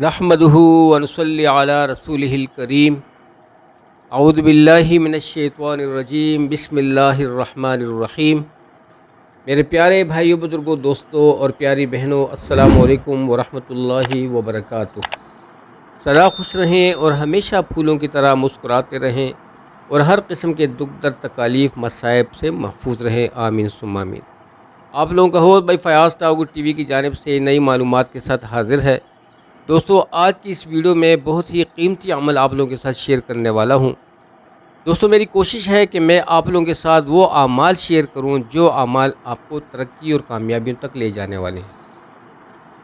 نحمدہ ونصلی علی رسولہ الکریم اعوذ باللہ من الشیطان الرجیم بسم اللہ الرحمن الرحیم۔ میرے پیارے بھائیوں، بزرگوں، دوستوں اور پیاری بہنوں، السلام علیکم ورحمۃ اللہ وبرکاتہ۔ سدا خوش رہیں اور ہمیشہ پھولوں کی طرح مسکراتے رہیں اور ہر قسم کے دکھ درد تکالیف مصائب سے محفوظ رہیں، آمین ثم آمین۔ آپ لوگوں کا ہوسٹ بھائی فیاض ٹاؤگر ٹی وی کی جانب سے نئی معلومات کے ساتھ حاضر ہے۔ دوستو، آج کی اس ویڈیو میں بہت ہی قیمتی عمل آپ لوگوں کے ساتھ شیئر کرنے والا ہوں۔ دوستو، میری کوشش ہے کہ میں آپ لوگوں کے ساتھ وہ اعمال شیئر کروں جو اعمال آپ کو ترقی اور کامیابیوں تک لے جانے والے ہیں،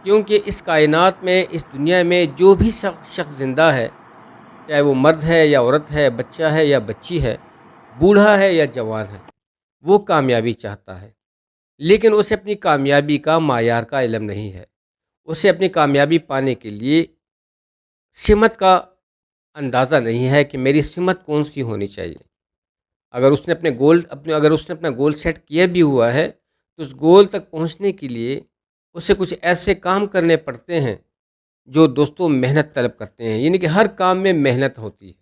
کیونکہ اس کائنات میں، اس دنیا میں جو بھی شخص زندہ ہے، چاہے وہ مرد ہے یا عورت ہے، بچہ ہے یا بچی ہے، بوڑھا ہے یا جوان ہے، وہ کامیابی چاہتا ہے، لیکن اسے اپنی کامیابی کا معیار کا علم نہیں ہے۔ اسے اپنی کامیابی پانے کے لیے سمت کا اندازہ نہیں ہے کہ میری سمت کون سی ہونی چاہیے۔ اگر اس نے اپنا گول سیٹ کیا بھی ہوا ہے تو اس گول تک پہنچنے کے لیے اسے کچھ ایسے کام کرنے پڑتے ہیں جو دوستوں محنت طلب کرتے ہیں، یعنی کہ ہر کام میں محنت ہوتی ہے۔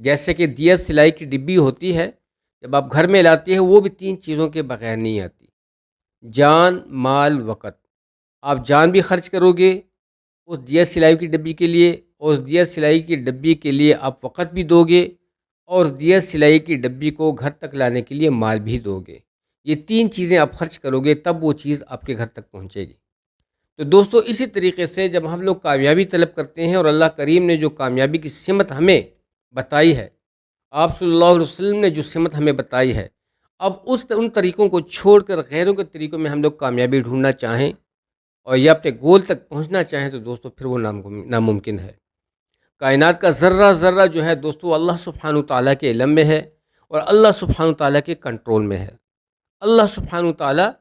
جیسے کہ دیا سلائی کی ڈبی ہوتی ہے، جب آپ گھر میں لاتے ہیں وہ بھی 3 چیزوں کے بغیر نہیں آتی: جان، مال، وقت۔ آپ جان بھی خرچ کرو گے اس دیا سلائی کی ڈبی کے لیے، اور اس دیا سلائی کی ڈبی کے لیے آپ وقت بھی دو گے، اور اس دیا سلائی کی ڈبی کو گھر تک لانے کے لیے مال بھی دو گے۔ یہ 3 چیزیں آپ خرچ کرو گے تب وہ چیز آپ کے گھر تک پہنچے گی۔ تو دوستو، اسی طریقے سے جب ہم لوگ کامیابی طلب کرتے ہیں، اور اللہ کریم نے جو کامیابی کی سمت ہمیں بتائی ہے، آپ صلی اللہ علیہ وسلم نے جو سمت ہمیں بتائی ہے، اب ان طریقوں کو چھوڑ کر غیروں کے طریقوں میں ہم لوگ کامیابی ڈھونڈنا چاہیں اور یہ اپنے گول تک پہنچنا چاہیں تو دوستو پھر وہ ناممکن ہے۔ کائنات کا ذرہ ذرہ جو ہے دوستو اللہ سبحانہ تعالیٰ کے علم میں ہے اور اللہ سبحانہ تعالیٰ کے کنٹرول میں ہے۔ اللہ سبحانہ تعالیٰ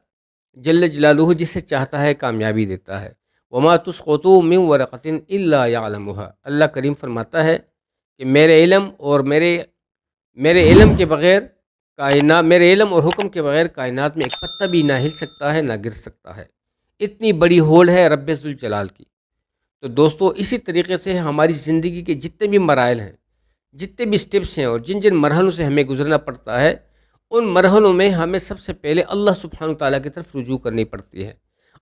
جل جلالہ جسے چاہتا ہے کامیابی دیتا ہے۔ وما تسقط من ورقۃ الا یعلمها۔ اللہ کریم فرماتا ہے کہ میرے علم کے بغیر میرے علم اور حکم کے بغیر کائنات میں ایک پتہ بھی نہ ہل سکتا ہے، نہ گر سکتا ہے۔ اتنی بڑی ہول ہے رب ذوالجلال کی۔ تو دوستو، اسی طریقے سے ہماری زندگی کے جتنے بھی مراحل ہیں، جتنے بھی سٹیپس ہیں، اور جن مرحلوں سے ہمیں گزرنا پڑتا ہے، ان مرحلوں میں ہمیں سب سے پہلے اللہ سبحانہ تعالیٰ کی طرف رجوع کرنی پڑتی ہے،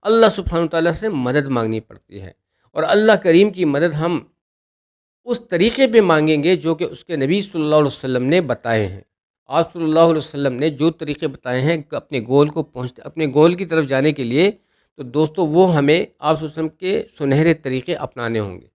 اللہ سبحانہ تعالیٰ سے مدد مانگنی پڑتی ہے، اور اللہ کریم کی مدد ہم اس طریقے پہ مانگیں گے جو کہ اس کے نبی صلی اللہ علیہ وسلم نے بتائے ہیں۔ آپ صلی اللہ علیہ وسلم نے جو طریقے بتائے ہیں اپنے گول کی طرف جانے کے لیے، تو دوستو وہ ہمیں آپ صلی اللہ علیہ وسلم کے سنہرے طریقے اپنانے ہوں گے۔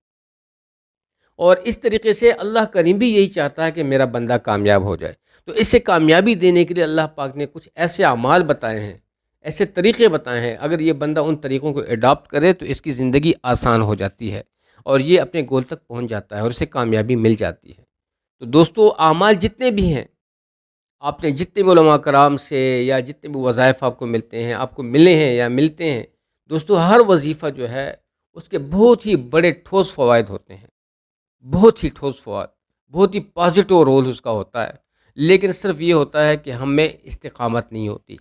اور اس طریقے سے اللہ کریم بھی یہی چاہتا ہے کہ میرا بندہ کامیاب ہو جائے۔ تو اسے کامیابی دینے کے لیے اللہ پاک نے کچھ ایسے اعمال بتائے ہیں، ایسے طریقے بتائے ہیں، اگر یہ بندہ ان طریقوں کو اڈاپٹ کرے تو اس کی زندگی آسان ہو جاتی ہے اور یہ اپنے گول تک پہنچ جاتا ہے اور اسے کامیابی مل جاتی ہے۔ تو دوستو، اعمال جتنے بھی ہیں، آپ نے جتنے بھی علماء کرام سے یا جتنے بھی وظائف آپ کو ملتے ہیں، آپ کو ملے ہیں یا ملتے ہیں، دوستو ہر وظیفہ جو ہے اس کے بہت ہی بڑے ٹھوس فوائد ہوتے ہیں، بہت ہی ٹھوس فوائد، بہت ہی پازیٹیو رول اس کا ہوتا ہے، لیکن صرف یہ ہوتا ہے کہ ہم میں استقامت نہیں ہوتی۔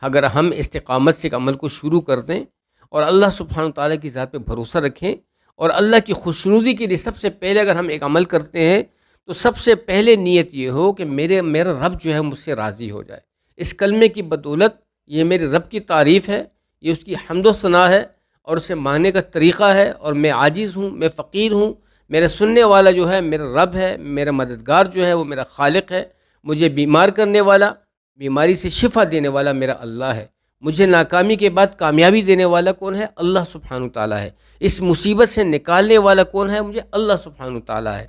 اگر ہم استقامت سے ایک عمل کو شروع کر دیں اور اللہ سبحانہ تعالیٰ کی ذات پہ بھروسہ رکھیں اور اللہ کی خوشنودی کے لیے سب سے پہلے اگر ہم ایک عمل کرتے ہیں تو سب سے پہلے نیت یہ ہو کہ میرا رب جو ہے مجھ سے راضی ہو جائے۔ اس کلمے کی بدولت یہ میرے رب کی تعریف ہے، یہ اس کی حمد و ثنا ہے اور اسے ماننے کا طریقہ ہے، اور میں عاجز ہوں، میں فقیر ہوں، میرے سننے والا جو ہے میرا رب ہے، میرا مددگار جو ہے وہ میرا خالق ہے، مجھے بیمار کرنے والا، بیماری سے شفا دینے والا میرا اللہ ہے، مجھے ناکامی کے بعد کامیابی دینے والا کون ہے؟ اللہ سبحانہ تعالیٰ ہے، اس مصیبت سے نکالنے والا کون ہے؟ مجھے اللہ سبحانہ تعالیٰ ہے،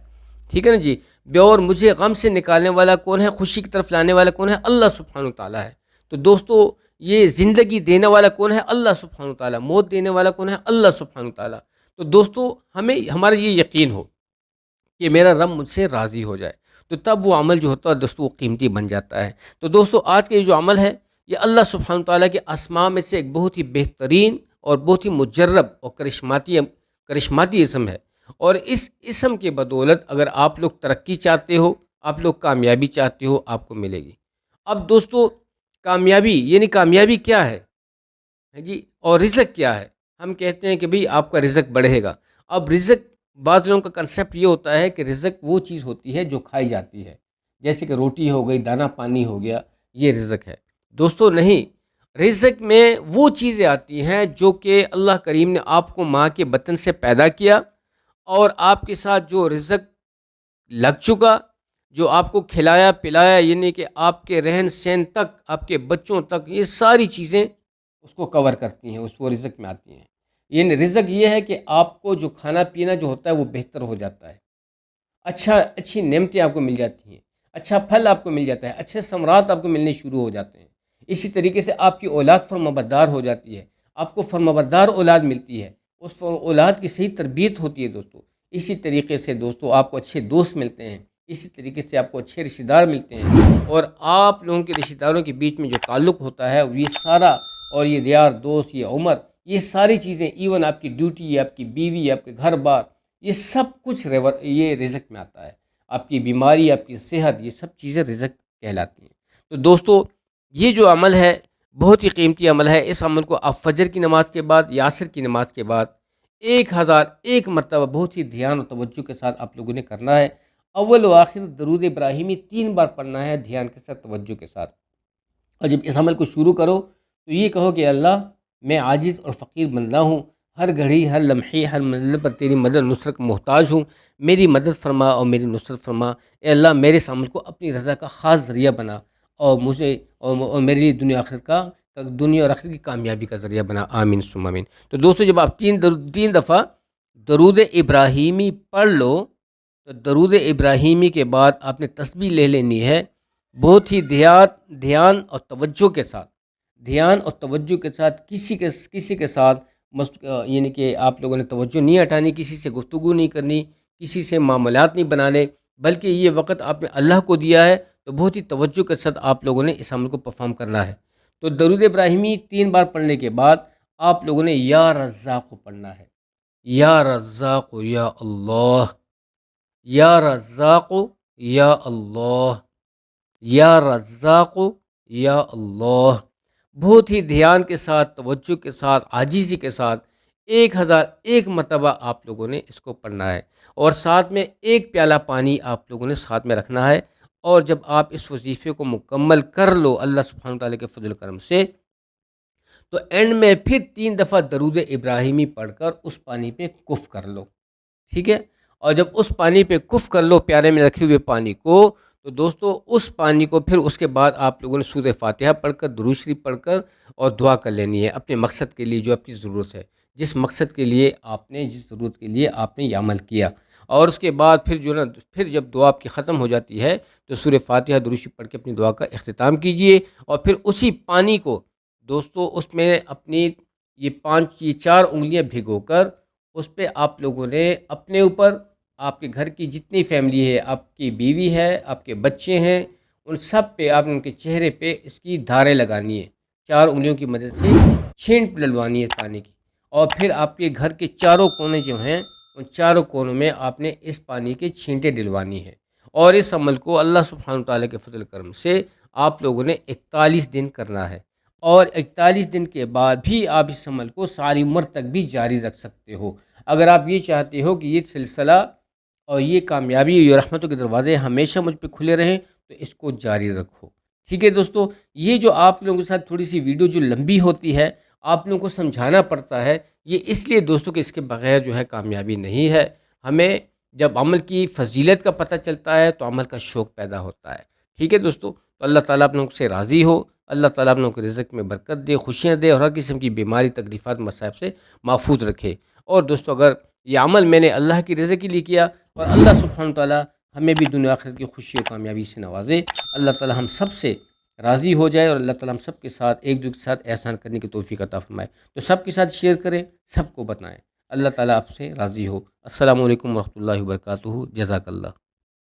ٹھیک ہے نا جی؟ اور مجھے غم سے نکالنے والا کون ہے؟ خوشی کی طرف لانے والا کون ہے؟ اللہ سبحانہ تعالیٰ ہے۔ تو دوستو، یہ زندگی دینے والا کون ہے؟ اللہ سبحانہ تعالیٰ۔ موت دینے والا کون ہے؟ اللہ سبحانہ تعالیٰ۔ تو دوستو، ہمارا یہ یقین ہو کہ میرا رب مجھ سے راضی ہو جائے، تو تب وہ عمل جو ہوتا ہے دوستو وہ قیمتی بن جاتا ہے۔ تو دوستو، آج کا یہ جو عمل ہے یہ اللہ سبحانہ تعالیٰ کے اسماء میں سے ایک بہت ہی بہترین اور بہت ہی مجرب اور کرشماتی اسم ہے، اور اس اسم کی بدولت اگر آپ لوگ ترقی چاہتے ہو، آپ لوگ کامیابی چاہتے ہو، آپ کو ملے گی۔ اب دوستو، کامیابی یعنی کامیابی کیا ہے جی؟ اور رزق کیا ہے؟ ہم کہتے ہیں کہ بھئی آپ کا رزق بڑھے گا، اب رزق بعض لوگوں کا کنسیپٹ یہ ہوتا ہے کہ رزق وہ چیز ہوتی ہے جو کھائی جاتی ہے، جیسے کہ روٹی ہو گئی، دانہ پانی ہو گیا، یہ رزق ہے۔ دوستو نہیں، رزق میں وہ چیزیں آتی ہیں جو کہ اللہ کریم نے آپ کو ماں کے بطن سے پیدا کیا، اور آپ کے ساتھ جو رزق لگ چکا، جو آپ کو کھلایا پلایا، یعنی کہ آپ کے رہن سہن تک، آپ کے بچوں تک، یہ ساری چیزیں اس کو کور کرتی ہیں، اس وہ رزق میں آتی ہیں۔ یعنی رزق یہ ہے کہ آپ کو جو کھانا پینا جو ہوتا ہے وہ بہتر ہو جاتا ہے، اچھی نعمتیں آپ کو مل جاتی ہیں، اچھا پھل آپ کو مل جاتا ہے، اچھے ثمرات آپ کو ملنے شروع ہو جاتے ہیں۔ اسی طریقے سے آپ کی اولاد فرمانبردار ہو جاتی ہے، آپ کو فرمانبردار اولاد ملتی ہے، اس اولاد کی صحیح تربیت ہوتی ہے دوستو۔ اسی طریقے سے دوستو آپ کو اچھے دوست ملتے ہیں، اسی طریقے سے آپ کو اچھے رشتہ دار ملتے ہیں، اور آپ لوگوں کے رشتہ داروں کے بیچ میں جو تعلق ہوتا ہے یہ سارا، اور یہ یار دوست، یہ عمر، یہ ساری چیزیں، ایون آپ کی ڈیوٹی، آپ کی بیوی، آپ کے گھر بار، یہ سب کچھ یہ رزق میں آتا ہے۔ آپ کی بیماری، آپ کی صحت، یہ سب چیزیں رزق کہلاتی ہیں۔ تو دوستو یہ جو عمل ہے بہت ہی قیمتی عمل ہے۔ اس عمل کو آپ فجر کی نماز کے بعد یا عصر کی نماز کے بعد 1001 مرتبہ بہت ہی دھیان اور توجہ کے ساتھ آپ لوگوں نے کرنا ہے۔ اول و آخر درود ابراہیمی 3 بار پڑھنا ہے، دھیان کے ساتھ، توجہ کے ساتھ۔ اور جب اس عمل کو شروع کرو تو یہ کہو کہ اللہ، میں عاجز اور فقیر بندہ ہوں، ہر گھڑی، ہر لمحے، ہر منزل پر تیری مدد نصرت کا محتاج ہوں، میری مدد فرما اور میری نصرت فرما۔ اے اللہ، میرے اس عمل کو اپنی رضا کا خاص ذریعہ بنا، اور مجھے اور میرے لیے دنیا اور آخرت کی کامیابی کا ذریعہ بنا، آمین ثم آمین۔ تو دوستو جب آپ 3 دفعہ درود ابراہیمی پڑھ لو، تو درود ابراہیمی کے بعد آپ نے تسبیح لے لینی ہے، بہت ہی دھیان اور توجہ کے ساتھ، کسی کے ساتھ یعنی کہ آپ لوگوں نے توجہ نہیں ہٹانی، کسی سے گفتگو نہیں کرنی، کسی سے معاملات نہیں بنانے، بلکہ یہ وقت آپ نے اللہ کو دیا ہے، تو بہت ہی توجہ کے ساتھ آپ لوگوں نے اس عمل کو پرفارم کرنا ہے۔ تو درود ابراہیمی 3 بار پڑھنے کے بعد آپ لوگوں نے یا رزاق کو پڑھنا ہے، یا رزاق یا اللہ، یا رزاق یا اللہ، یا رزاق یا اللہ، بہت ہی دھیان کے ساتھ، توجہ کے ساتھ، عاجزی کے ساتھ 1001 مرتبہ آپ لوگوں نے اس کو پڑھنا ہے، اور ساتھ میں 1 پیالہ پانی آپ لوگوں نے ساتھ میں رکھنا ہے۔ اور جب آپ اس وظیفے کو مکمل کر لو اللہ سبحانہ تعالیٰ کے فضل و کرم سے، تو اینڈ میں پھر 3 دفعہ درود ابراہیمی پڑھ کر اس پانی پہ کف کر لو، ٹھیک ہے؟ اور جب اس پانی پہ کف کر لو، پیالے میں رکھے ہوئے پانی کو، تو دوستو اس پانی کو پھر اس کے بعد آپ لوگوں نے سورہ فاتحہ پڑھ کر، درود شریف پڑھ کر، اور دعا کر لینی ہے اپنے مقصد کے لیے جو آپ کی ضرورت ہے، جس مقصد کے لیے جس ضرورت کے لیے آپ نے یہ عمل کیا۔ اور اس کے بعد پھر جب دعا آپ کی ختم ہو جاتی ہے تو سورہ فاتحہ درود شریف پڑھ کے اپنی دعا کا اختتام کیجئے، اور پھر اسی پانی کو دوستو اس میں اپنی یہ 4 انگلیاں بھگو کر اس پہ آپ لوگوں نے اپنے اوپر، آپ کے گھر کی جتنی فیملی ہے، آپ کی بیوی ہے، آپ کے بچے ہیں، ان سب پہ آپ ان کے چہرے پہ اس کی دھاریں لگانی ہے، 4 انگلیوں کی مدد سے چھینٹ ڈلوانی ہے پانی کی، اور پھر آپ کے گھر کے چاروں کونے جو ہیں ان چاروں کونوں میں آپ نے اس پانی کے چھینٹیں ڈلوانی ہے۔ اور اس عمل کو اللہ سبحانہ تعالیٰ کے فضل کرم سے آپ لوگوں نے 41 دن کرنا ہے، اور 41 دن کے بعد بھی آپ اس عمل کو ساری عمر تک بھی جاری رکھ سکتے ہو۔ اگر آپ یہ چاہتے ہو کہ یہ سلسلہ اور یہ کامیابی، یہ رحمتوں کے دروازے ہمیشہ مجھ پہ کھلے رہیں، تو اس کو جاری رکھو، ٹھیک ہے دوستو؟ یہ جو آپ لوگوں کے ساتھ تھوڑی سی ویڈیو جو لمبی ہوتی ہے، آپ لوگوں کو سمجھانا پڑتا ہے، یہ اس لیے دوستو کہ اس کے بغیر جو ہے کامیابی نہیں ہے۔ ہمیں جب عمل کی فضیلت کا پتہ چلتا ہے تو عمل کا شوق پیدا ہوتا ہے، ٹھیک ہے دوستو؟ تو اللہ تعالیٰ آپ لوگوں سے راضی ہو، اللہ تعالیٰ آپ لوگوں کے رزق میں برکت دے، خوشیاں دے، اور ہر قسم کی بیماری، تکلیفات، مصائب سے محفوظ رکھے۔ اور دوستو اگر یہ عمل میں نے اللہ کی رضا کے لیے کیا، اور اللہ سبحانہ تعالیٰ ہمیں بھی دنیا آخرت کی خوشی و کامیابی سے نوازے، اللہ تعالیٰ ہم سب سے راضی ہو جائے، اور اللہ تعالیٰ ہم سب کے ساتھ ایک دوسرے کے ساتھ احسان کرنے کی توفیق عطا فرمائے۔ تو سب کے ساتھ شیئر کریں، سب کو بتائیں، اللہ تعالیٰ آپ سے راضی ہو۔ السلام علیکم ورحمۃ اللہ وبرکاتہ، جزاک اللہ۔